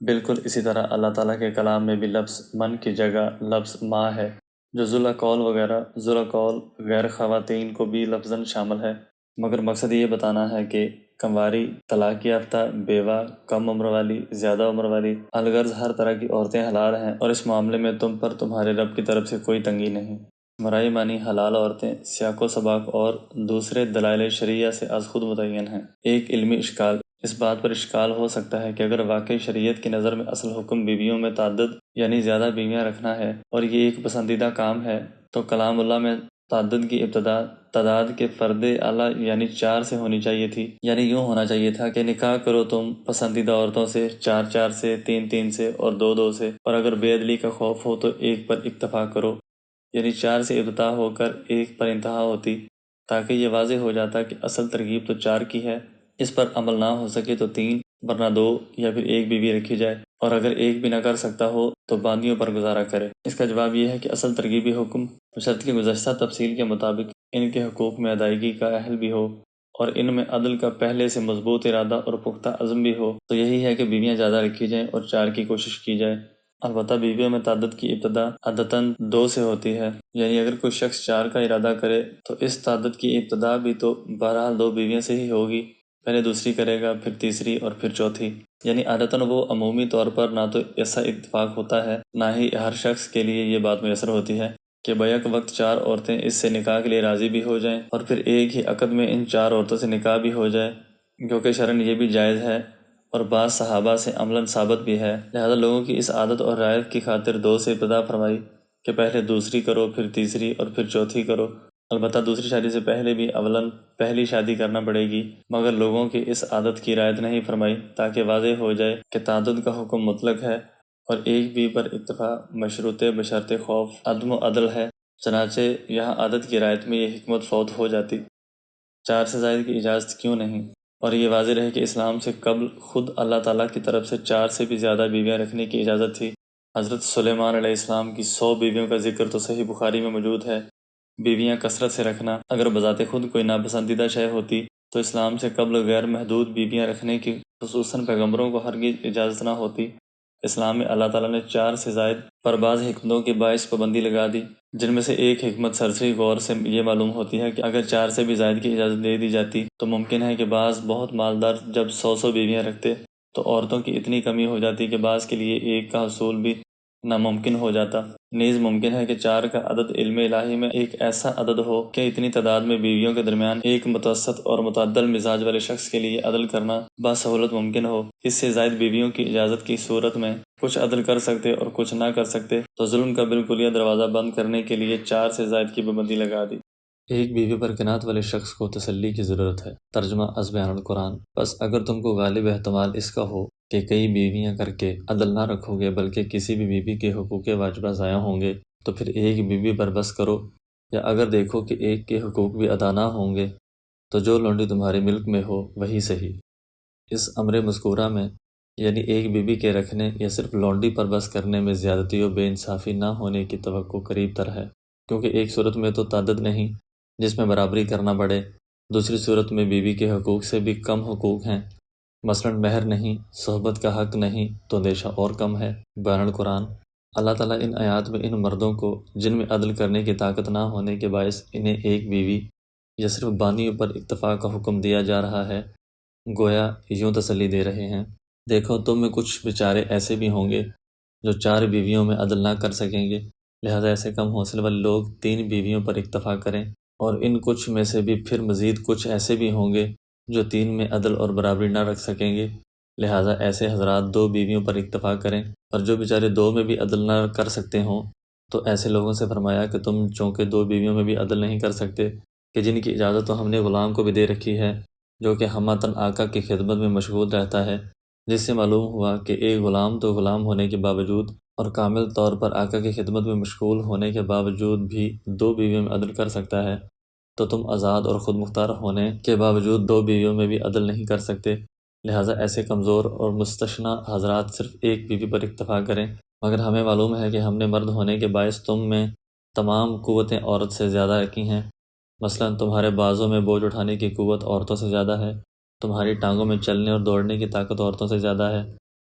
بالکل اسی طرح اللہ تعالیٰ کے کلام میں بھی لفظ من کی جگہ لفظ ما ہے، جو ذولا قول وغیرہ ذولا قول غیر خواتین کو بھی لفظاً شامل ہے، مگر مقصد یہ بتانا ہے کہ کنواری، طلاق یافتہ، بیوہ، کم عمر والی، زیادہ عمر والی، الغرض ہر طرح کی عورتیں حلال ہیں، اور اس معاملے میں تم پر تمہارے رب کی طرف سے کوئی تنگی نہیں۔ مرئی معنی حلال عورتیں سیاق و سباق اور دوسرے دلائل شرعیہ سے از خود متعین ہیں۔ ایک علمی اشکال اس بات پر اشکال ہو سکتا ہے کہ اگر واقعی شریعت کی نظر میں اصل حکم بیویوں میں تعدد یعنی زیادہ بیویاں رکھنا ہے اور یہ ایک پسندیدہ کام ہے، تو کلام اللہ میں تعدد کی ابتدا تعداد کے فرد اعلیٰ یعنی 4 سے ہونی چاہیے تھی، یعنی یوں ہونا چاہیے تھا کہ نکاح کرو تم پسندیدہ عورتوں سے 4 سے، 3 سے اور 2 سے، اور اگر بے عدلی کا خوف ہو تو 1 پر اکتفا کرو، یعنی 4 سے ابتدا ہو کر 1 پر انتہا ہوتی، تاکہ یہ واضح ہو جاتا کہ اصل ترغیب تو 4 کی ہے، اس پر عمل نہ ہو سکے تو 3 ورنہ 2 یا پھر 1 بیوی رکھی جائے، اور اگر 1 بھی نہ کر سکتا ہو تو باندیوں پر گزارا کرے۔ اس کا جواب یہ ہے کہ اصل ترغیبی حکم بشرط کی گزشتہ تفصیل کے مطابق ان کے حقوق میں ادائیگی کا اہل بھی ہو اور ان میں عدل کا پہلے سے مضبوط ارادہ اور پختہ عزم بھی ہو، تو یہی ہے کہ بیویاں زیادہ رکھی جائیں اور 4 کی کوشش کی جائے۔ البتہ بیویوں میں تعدد کی ابتدا عادتاً 2 سے ہوتی ہے، یعنی اگر کوئی شخص 4 کا ارادہ کرے تو اس تعدد کی ابتدا بھی تو بہرحال 2 بیویوں سے ہی ہوگی، پہلے دوسری کرے گا، پھر تیسری اور پھر چوتھی، یعنی عادتاً وہ عمومی طور پر نہ تو ایسا اتفاق ہوتا ہے، نہ ہی ہر شخص کے لیے یہ بات میسر ہوتی ہے کہ بیک وقت 4 عورتیں اس سے نکاح کے لیے راضی بھی ہو جائیں اور پھر ایک ہی عقد میں ان 4 عورتوں سے نکاح بھی ہو جائے، کیونکہ شرعاً یہ بھی جائز ہے اور بعض صحابہ سے عملاً ثابت بھی ہے۔ لہذا لوگوں کی اس عادت اور رعایت کی خاطر 2 سے ابتدا فرمائی کہ پہلے دوسری کرو، پھر تیسری اور پھر چوتھی کرو۔ البتہ دوسری شادی سے پہلے بھی اولاً پہلی شادی کرنا پڑے گی، مگر لوگوں کی اس عادت کی رعایت نہیں فرمائی تاکہ واضح ہو جائے کہ تعدد کا حکم مطلق ہے اور ایک بھی پر اکتفا مشروط بشرط خوف عدم و عدل ہے، چنانچہ یہاں عادت کی رعایت میں یہ حکمت فوت ہو جاتی۔ 4 سے زائد کی اجازت کیوں نہیں؟ اور یہ واضح رہے کہ اسلام سے قبل خود اللہ تعالیٰ کی طرف سے 4 سے بھی زیادہ بیویاں رکھنے کی اجازت تھی۔ حضرت سلیمان علیہ السلام کی 100 بیویوں کا ذکر تو صحیح بخاری میں موجود ہے۔ بیویاں کثرت سے رکھنا اگر بذات خود کوئی ناپسندیدہ شے ہوتی تو اسلام سے قبل غیر محدود بیویاں رکھنے کی خصوصاً پیغمبروں کو ہرگز اجازت نہ ہوتی۔ اسلام میں اللہ تعالیٰ نے 4 سے زائد پر بعض حکمتوں کے باعث پابندی لگا دی، جن میں سے ایک حکمت سرسری غور سے یہ معلوم ہوتی ہے کہ اگر 4 سے بھی زائد کی اجازت دے دی جاتی تو ممکن ہے کہ بعض بہت مالدار جب 100 بیویاں رکھتے تو عورتوں کی اتنی کمی ہو جاتی کہ بعض کے لیے ایک کا حصول بھی ناممکن ہو جاتا۔ نیز ممکن ہے کہ 4 کا عدد علم الہی میں ایک ایسا عدد ہو کہ اتنی تعداد میں بیویوں کے درمیان ایک متوسط اور متعدل مزاج والے شخص کے لیے عدل کرنا بسہولت ممکن ہو۔ اس سے زائد بیویوں کی اجازت کی صورت میں کچھ عدل کر سکتے اور کچھ نہ کر سکتے، تو ظلم کا بالکلیہ دروازہ بند کرنے کے لیے 4 سے زائد کی پابندی لگا دی۔ ایک بیوی پر قناعت والے شخص کو تسلی کی ضرورت ہے۔ ترجمہ از بیان القرآن۔ بس اگر تم کو غالب احتمال اس کا ہو کہ کئی بیویاں کر کے عدل نہ رکھو گے بلکہ کسی بھی بیوی کے حقوق واجبہ ضائع ہوں گے تو پھر ایک بیوی پر بس کرو، یا اگر دیکھو کہ ایک کے حقوق بھی ادا نہ ہوں گے تو جو لونڈی تمہارے ملک میں ہو وہی صحیح۔ اس امر مذکورہ میں یعنی ایک بیوی کے رکھنے یا صرف لونڈی پر بس کرنے میں زیادتی و بے انصافی نہ ہونے کی توقع قریب تر ہے، کیونکہ ایک صورت میں تو تعدد نہیں جس میں برابری کرنا پڑے، دوسری صورت میں بیوی کے حقوق سے بھی کم حقوق ہیں، مثلا مہر نہیں، صحبت کا حق نہیں تو اندیشہ اور کم ہے۔ بیان القرآن۔ اللہ تعالیٰ ان آیات میں ان مردوں کو جن میں عدل کرنے کی طاقت نہ ہونے کے باعث انہیں ایک بیوی یا صرف بانیوں پر اکتفا کا حکم دیا جا رہا ہے، گویا یوں تسلی دے رہے ہیں، دیکھو تم میں کچھ بیچارے ایسے بھی ہوں گے جو 4 بیویوں میں عدل نہ کر سکیں گے، لہذا ایسے کم حوصلے والے لوگ 3 بیویوں پر اکتفا کریں، اور ان کچھ میں سے بھی پھر مزید کچھ ایسے بھی ہوں گے جو 3 میں عدل اور برابری نہ رکھ سکیں گے، لہذا ایسے حضرات 2 بیویوں پر اکتفا کریں، اور جو بیچارے 2 میں بھی عدل نہ کر سکتے ہوں تو ایسے لوگوں سے فرمایا کہ تم چونکہ 2 بیویوں میں بھی عدل نہیں کر سکتے کہ جن کی اجازت تو ہم نے غلام کو بھی دے رکھی ہے جو کہ ہماتن آقا کی خدمت میں مشغول رہتا ہے، جس سے معلوم ہوا کہ ایک غلام تو غلام ہونے کے باوجود اور کامل طور پر آقا کی خدمت میں مشغول ہونے کے باوجود بھی 2 بیویوں میں عدل کر سکتا ہے، تو تم آزاد اور خود مختار ہونے کے باوجود 2 بیویوں میں بھی عدل نہیں کر سکتے، لہٰذا ایسے کمزور اور مستثنیٰ حضرات صرف ایک بیوی پر اکتفا کریں، مگر ہمیں معلوم ہے کہ ہم نے مرد ہونے کے باعث تم میں تمام قوتیں عورت سے زیادہ رکھی ہیں، مثلا تمہارے بازوں میں بوجھ اٹھانے کی قوت عورتوں سے زیادہ ہے، تمہاری ٹانگوں میں چلنے اور دوڑنے کی طاقت عورتوں سے زیادہ ہے،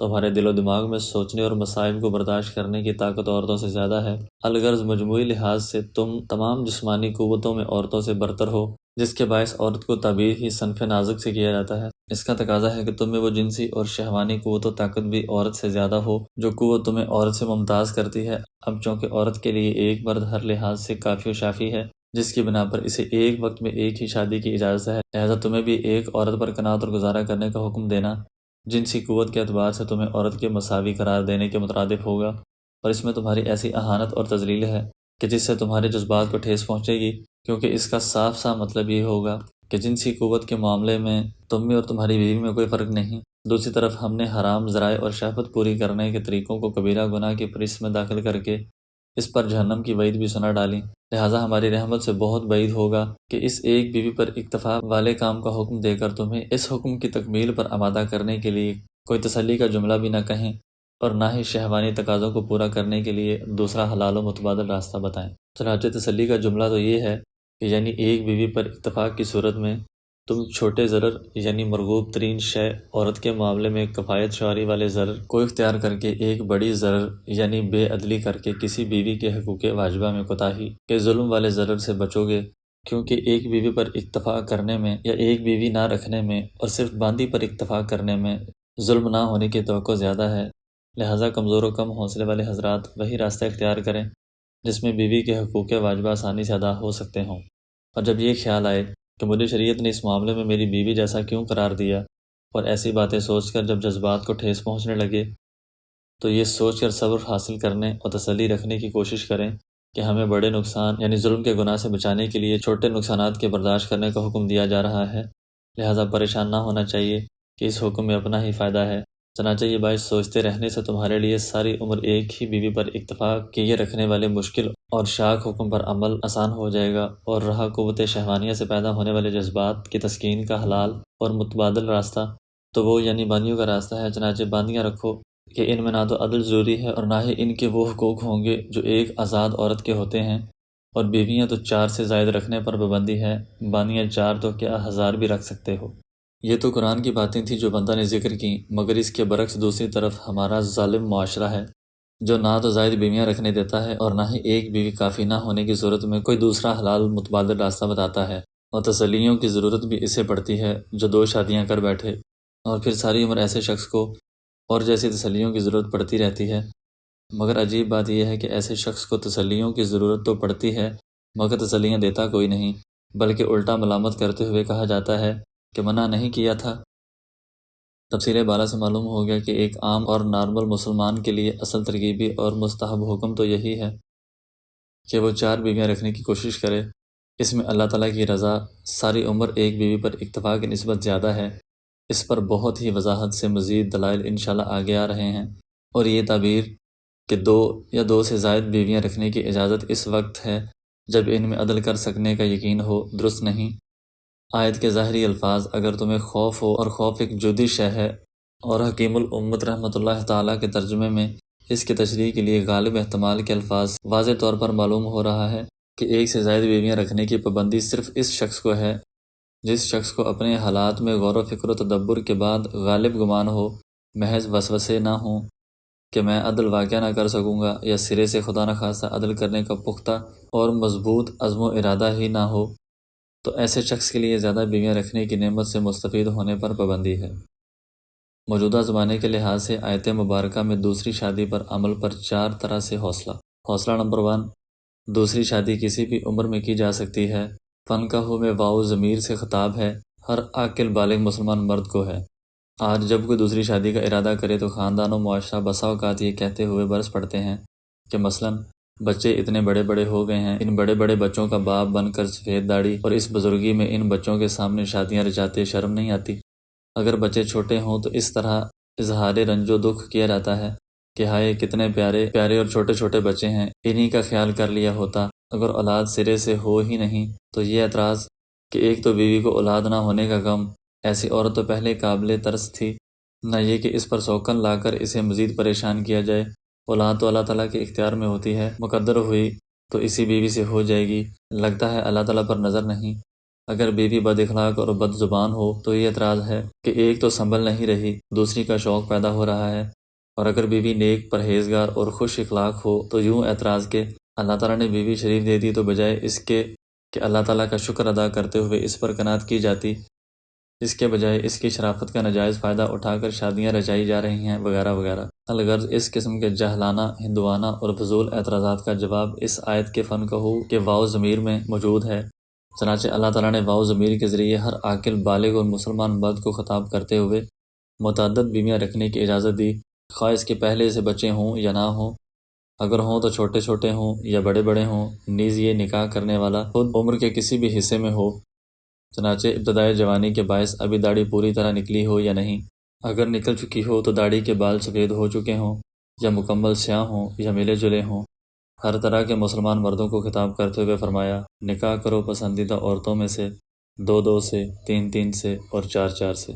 تمہارے دل و دماغ میں سوچنے اور مصائب کو برداشت کرنے کی طاقت عورتوں سے زیادہ ہے۔ الغرض مجموعی لحاظ سے تم تمام جسمانی قوتوں میں عورتوں سے برتر ہو، جس کے باعث عورت کو تعبیر ہی صنف نازک سے کیا جاتا ہے۔ اس کا تقاضا ہے کہ تم میں وہ جنسی اور شہوانی قوت و طاقت بھی عورت سے زیادہ ہو جو قوت تمہیں عورت سے ممتاز کرتی ہے۔ اب چونکہ عورت کے لیے ایک مرد ہر لحاظ سے کافی و شافی ہے، جس کی بنا پر اسے ایک وقت میں ایک ہی شادی کی اجازت ہے، لہذا تمہیں بھی ایک عورت پر قناعت اور گزارا کرنے کا حکم دینا جنسی قوت کے اعتبار سے تمہیں عورت کے مساوی قرار دینے کے مترادف ہوگا، اور اس میں تمہاری ایسی اہانت اور تذلیل ہے کہ جس سے تمہارے جذبات کو ٹھیس پہنچے گی، کیونکہ اس کا صاف صاف مطلب یہ ہوگا کہ جنسی قوت کے معاملے میں تم میں اور تمہاری بیوی میں کوئی فرق نہیں۔ دوسری طرف ہم نے حرام ذرائع اور شہوت پوری کرنے کے طریقوں کو کبیرہ گناہ کی فہرست میں داخل کر کے اس پر جہنم کی وعید بھی سنا ڈالی، لہٰذا ہماری رحمت سے بہت بعید ہوگا کہ اس ایک بیوی پر اکتفا والے کام کا حکم دے کر تمہیں اس حکم کی تکمیل پر آمادہ کرنے کے لیے کوئی تسلی کا جملہ بھی نہ کہیں، اور نہ ہی شہوانی تقاضوں کو پورا کرنے کے لیے دوسرا حلال و متبادل راستہ بتائیں۔ چنانچہ تسلی کا جملہ تو یہ ہے کہ یعنی ایک بیوی پر اتفاق کی صورت میں تم چھوٹے ضرر یعنی مرغوب ترین شے عورت کے معاملے میں کفایت شعاری والے ضرر کو اختیار کر کے ایک بڑی ضرر یعنی بے عدلی کر کے کسی بیوی کے حقوق واجبہ میں کوتاہی کے ظلم والے ضرر سے بچو گے، کیونکہ ایک بیوی پر اکتفا کرنے میں یا ایک بیوی نہ رکھنے میں اور صرف باندی پر اکتفا کرنے میں ظلم نہ ہونے کی توقع زیادہ ہے، لہٰذا کمزور و کم حوصلے والے حضرات وہی راستہ اختیار کریں جس میں بیوی کے حقوق واجبہ آسانی سے ادا ہو سکتے ہوں۔ اور جب یہ خیال آئے کہ مجھے شریعت نے اس معاملے میں میری بیوی جیسا کیوں قرار دیا، اور ایسی باتیں سوچ کر جب جذبات کو ٹھیس پہنچنے لگے تو یہ سوچ کر صبر حاصل کرنے اور تسلی رکھنے کی کوشش کریں کہ ہمیں بڑے نقصان یعنی ظلم کے گناہ سے بچانے کے لیے چھوٹے نقصانات کے برداشت کرنے کا حکم دیا جا رہا ہے، لہٰذا پریشان نہ ہونا چاہیے کہ اس حکم میں اپنا ہی فائدہ ہے۔ چنانچہ یہ باعث سوچتے رہنے سے تمہارے لیے ساری عمر ایک ہی بیوی پر اکتفا کیے رکھنے والے مشکل اور شاق حکم پر عمل آسان ہو جائے گا، اور رہا قوت شہوانیہ سے پیدا ہونے والے جذبات کی تسکین کا حلال اور متبادل راستہ تو وہ یعنی باندیوں کا راستہ ہے۔ چنانچہ باندیاں رکھو کہ ان میں نہ تو عدل ضروری ہے اور نہ ہی ان کے وہ حقوق ہوں گے جو ایک آزاد عورت کے ہوتے ہیں، اور بیویاں تو 4 سے زائد رکھنے پر پابندی ہے، باندیاں 4 تو کیا 1000 بھی رکھ سکتے ہو۔ یہ تو قرآن کی باتیں تھیں جو بندہ نے ذکر کی، مگر اس کے برعکس دوسری طرف ہمارا ظالم معاشرہ ہے جو نہ تو زائد بیویاں رکھنے دیتا ہے اور نہ ہی ایک بیوی کافی نہ ہونے کی صورت میں کوئی دوسرا حلال متبادل راستہ بتاتا ہے، اور تسلیوں کی ضرورت بھی اسے پڑتی ہے جو 2 شادیاں کر بیٹھے اور پھر ساری عمر ایسے شخص کو اور جیسی تسلیوں کی ضرورت پڑتی رہتی ہے۔ مگر عجیب بات یہ ہے کہ ایسے شخص کو تسلیوں کی ضرورت تو پڑتی ہے مگر تسلیاں دیتا کوئی نہیں، بلکہ الٹا ملامت کرتے ہوئے کہا جاتا ہے کہ منع نہیں کیا تھا۔ تفصیل بالا سے معلوم ہو گیا کہ ایک عام اور نارمل مسلمان کے لیے اصل ترغیبی اور مستحب حکم تو یہی ہے کہ وہ 4 بیویاں رکھنے کی کوشش کرے۔ اس میں اللہ تعالیٰ کی رضا ساری عمر ایک بیوی پر اکتفا کی نسبت زیادہ ہے۔ اس پر بہت ہی وضاحت سے مزید دلائل انشاءاللہ آگے آ رہے ہیں، اور یہ تعبیر کہ 2 یا 2 سے زائد بیویاں رکھنے کی اجازت اس وقت ہے جب ان میں عدل کر سکنے کا یقین ہو، درست نہیں۔ آیت کے ظاہری الفاظ اگر تمہیں خوف ہو، اور خوف ایک جدی شے ہے، اور حکیم الامت رحمۃ اللہ تعالیٰ کے ترجمے میں اس کی تشریح کے لیے غالب احتمال کے الفاظ واضح طور پر معلوم ہو رہا ہے کہ 1 سے زائد بیویاں رکھنے کی پابندی صرف اس شخص کو ہے جس شخص کو اپنے حالات میں غور و فکر و تدبر کے بعد غالب گمان ہو، محض وسوسے نہ ہوں کہ میں عدل واقع نہ کر سکوں گا، یا سرے سے خدا نخواستہ عدل کرنے کا پختہ اور مضبوط عزم و ارادہ ہی نہ ہو، تو ایسے شخص کے لیے زیادہ بیویاں رکھنے کی نعمت سے مستفید ہونے پر پابندی ہے۔ موجودہ زمانے کے لحاظ سے آیت مبارکہ میں دوسری شادی پر عمل پر 4 طرح سے حوصلہ نمبر 1، دوسری شادی کسی بھی عمر میں کی جا سکتی ہے۔ فنکحوا میں واؤ ضمیر سے خطاب ہے، ہر عاقل بالغ مسلمان مرد کو ہے۔ آج جب کوئی دوسری شادی کا ارادہ کرے تو خاندان و معاشرہ بسا اوقات یہ کہتے ہوئے برس پڑتے ہیں کہ مثلاً بچے اتنے بڑے بڑے ہو گئے ہیں، ان بڑے بڑے بچوں کا باپ بن کر سفید داڑھی اور اس بزرگی میں ان بچوں کے سامنے شادیاں رچاتے شرم نہیں آتی؟ اگر بچے چھوٹے ہوں تو اس طرح اظہار رنج و دکھ کیا جاتا ہے کہ ہائے کتنے پیارے پیارے اور چھوٹے چھوٹے بچے ہیں، انہی کا خیال کر لیا ہوتا۔ اگر اولاد سرے سے ہو ہی نہیں تو یہ اعتراض کہ ایک تو بیوی کو اولاد نہ ہونے کا غم، ایسی عورت تو پہلے قابل ترس تھی، نہ یہ کہ اس پر سوکن لا کر اسے مزید پریشان کیا جائے۔ اولاد تو اللہ تعالیٰ کے اختیار میں ہوتی ہے، مقدر ہوئی تو اسی بیوی سے ہو جائے گی، لگتا ہے اللہ تعالیٰ پر نظر نہیں۔ اگر بیوی بد اخلاق اور بد زبان ہو تو یہ اعتراض ہے کہ ایک تو سنبھل نہیں رہی، دوسری کا شوق پیدا ہو رہا ہے، اور اگر بیوی نیک پرہیزگار اور خوش اخلاق ہو تو یوں اعتراض کہ اللہ تعالیٰ نے بیوی شریف دے دی تو بجائے اس کے کہ اللہ تعالیٰ کا شکر ادا کرتے ہوئے اس پر قناعت کی جاتی، اس کے بجائے اس کی شرافت کا ناجائز فائدہ اٹھا کر شادیاں رچائی جا رہی ہیں وغیرہ وغیرہ۔ الغرض اس قسم کے جاہلانہ، ہندوانہ اور فضول اعتراضات کا جواب اس آیت کے فنکہو کے واو ضمیر میں موجود ہے۔ چنانچہ اللہ تعالیٰ نے واو ضمیر کے ذریعے ہر عاقل بالغ اور مسلمان مرد کو خطاب کرتے ہوئے متعدد بیویاں رکھنے کی اجازت دی، خواہ اس کے پہلے سے بچے ہوں یا نہ ہوں، اگر ہوں تو چھوٹے چھوٹے ہوں یا بڑے بڑے ہوں، نیز یہ نکاح کرنے والا خود عمر کے کسی بھی حصے میں ہو، چنانچہ ابتدائی جوانی کے باعث ابھی داڑھی پوری طرح نکلی ہو یا نہیں، اگر نکل چکی ہو تو داڑھی کے بال سفید ہو چکے ہوں یا مکمل سیاہ ہوں یا ملے جلے ہوں۔ ہر طرح کے مسلمان مردوں کو خطاب کرتے ہوئے فرمایا، نکاح کرو پسندیدہ عورتوں میں سے 2 سے، 3 سے اور 4 سے۔